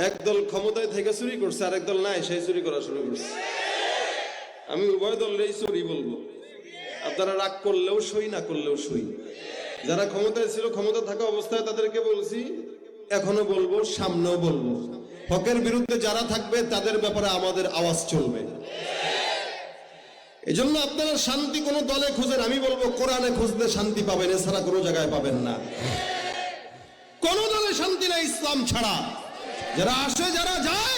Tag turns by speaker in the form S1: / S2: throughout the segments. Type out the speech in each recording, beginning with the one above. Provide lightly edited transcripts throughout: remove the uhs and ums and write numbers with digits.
S1: একদল ক্ষমতায় থেকে চুরি করছে, আর একদল নাই, সেই চুরি করা শুরু করছে। আমি উভয় দলেরই চুরি বলবো। আপনারা রাগ করলেও সই, না করলেও সই। যারা ক্ষমতায় ছিল, ক্ষমতা থাকা অবস্থায় তাদেরকে বলছি, এখনো বলবো, সামনেও বলবো, হকের বিরুদ্ধে যারা থাকবে তাদের ব্যাপারে আমাদের আওয়াজ চলবে। এই জন্য আপনারা শান্তি কোনো দলে খুঁজেন, আমি বলবো কোরআনে খুঁজলে শান্তি পাবেন, এছাড়া কোনো জায়গায় পাবেন না। কোন দলে শান্তি নাই ইসলাম ছাড়া। যারা আসে যারা যায়,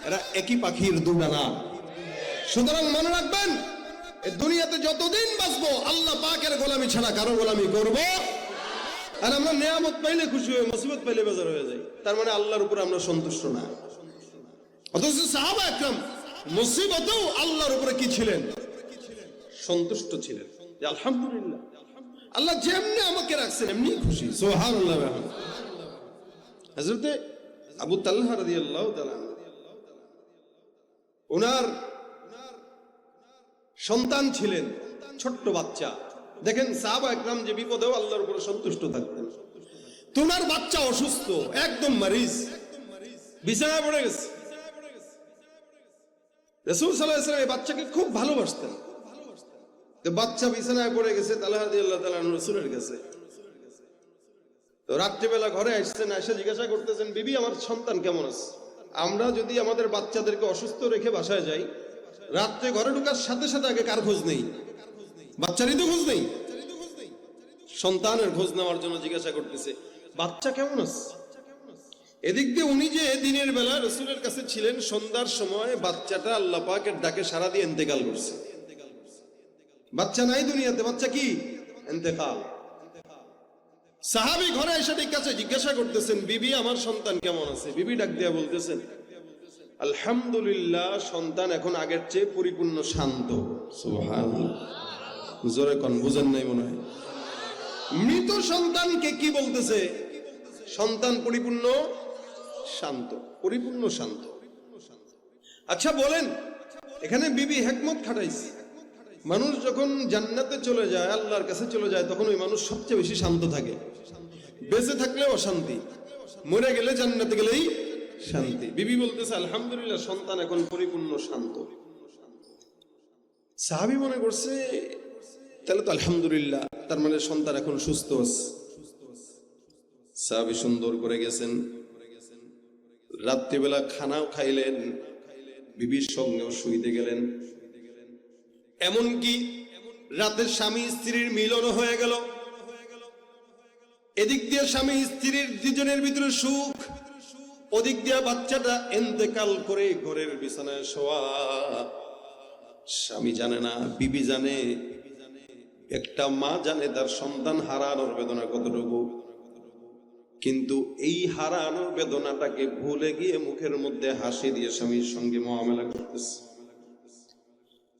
S1: এরা একই পাখির দুডানা। সুতরাং মনে রাখবেন, এই দুনিয়াতে যতদিন বাঁচবো আল্লাহ পাকের গোলামি ছাড়া কারো গোলামি করব। আর আমরা নিয়ামত পাইলে খুশি হয়ে, মুসিবত পাইলে বেজার হয়ে যাই, তার মানে আল্লাহর উপর আমরা সন্তুষ্ট না। অথচ সাহাবা একরাম মুসিবতেও আল্লাহর উপরে কি ছিলেন? সন্তুষ্ট ছিলেন। আলহামদুলিল্লাহ, আল্লাহ যেমনি আমাকে রাখছেন এমনি খুশি। সুবহানাল্লাহ। হযরতে আবু তালহা রাদিয়াল্লাহু তাআলা ওনার সন্তান ছিলেন, ছোট্ট বাচ্চা। দেখেন সাহাবা একরাম যে বিপদেও আল্লাহর উপরে সন্তুষ্ট থাকতেন। তোমার বাচ্চা অসুস্থ, একদম মারিজ, বিছানায় পড়ে গেছে। রাসূল সাল্লাল্লাহু আলাইহি ওয়াসাল্লাম এই বাচ্চাকে খুব ভালোবাসতেন। তো বাচ্চা বিছানায় পড়ে গেছে, তালহা রাদিয়াল্লাহু তাআলা রাসূলের কাছে। তো রাত্রিবেলা ঘরে আসছেন, এসে জিজ্ঞাসা করতেছেন, বিবি আমার সন্তান কেমন আছে? আমরা যদি আমাদের বাচ্চাদেরকে অসুস্থ রেখে বাসায় যাই, রাত্রে ঘরে ঢোকার সাথে সাথে আগে কার খোঁজ নেই? বাচ্চারই তো খোঁজ নেই। সন্তানের খোঁজ নেওয়ার জন্য জিজ্ঞাসা করতেছে, বাচ্চা কেমন আছে? এদিক দিয়ে উনি যে দিনের বেলা রাসূলের কাছে ছিলেন, সন্ধ্যার সময় বাচ্চাটা আল্লাহ পাকের ডাকে সাড়া দিয়ে ইন্তেকাল করছে। বাচ্চা নাই দুনিয়াতে, বাচ্চা কি? ইন্তেকাল। সাহাবী ঘরে এসে জিজ্ঞাসা করতেছেন, বিবি আমার সন্তান কেমন আছে? বিবি ডাক দিয়া বলতেছেন, আলহামদুলিল্লাহ, সন্তান এখন আগের চেয়ে পরিপূর্ণ শান্ত। সুবহানাল্লাহ। জোরে কোন, বুঝেন নাই মনে হয়। মৃত সন্তানকে কি বলতেছে? সন্তান পরিপূর্ণ শান্ত, পরিপূর্ণ শান্ত। আচ্ছা বলেন, এখানে বিবি হিকমত খাটাইছে। মানুষ যখন জান্নাতে চলে যায়, আল্লাহর কাছে চলে যায়, তখন ওই মানুষ সবচেয়ে বেশি শান্ত থাকে। বেঁচে থাকলে অশান্তি, মরে গেলে, জান্নাতে গেলেই শান্তি। বিবি বলতেছে, আলহামদুলিল্লাহ, সন্তান এখন পরিপূর্ণ শান্ত। সাহাবী মনে করছে, তাহলে তো আলহামদুলিল্লাহ, তার মানে সন্তান এখন সুস্থ আছে। সাহাবী সুন্দর করে গেছেন, রাত্রিবেলা খানাও খাইলেন, বিবির সঙ্গেও শুইতে গেলেন। এমনকি রাতের স্বামী স্ত্রীর মিলনও হয়ে গেল। এদিক দিয়ে স্বামী স্ত্রীর দুজনের ভিতরে সুখ, ওদিক দিয়ে বাচ্চাটা ইন্তেকাল করে ঘরের বিছানায় শোয়া। স্বামী জানে না, বিবি জানে, একটা মা জানে তার সন্তান হারানোর বেদনা কতটুকু। কিন্তু এই হারানোর বেদনাটাকে ভুলে গিয়ে মুখের মধ্যে হাসি দিয়ে স্বামীর সঙ্গে মুআমালা করতেছে।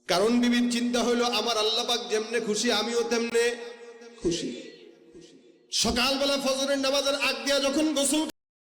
S1: কারণ বিবির চিন্তা হইল, আমার আল্লাহ পাক যেমনে খুশি আমিও তেমনে খুশি। সকালবেলা ফজরের নামাজের আগ দিয়া যখন গোসল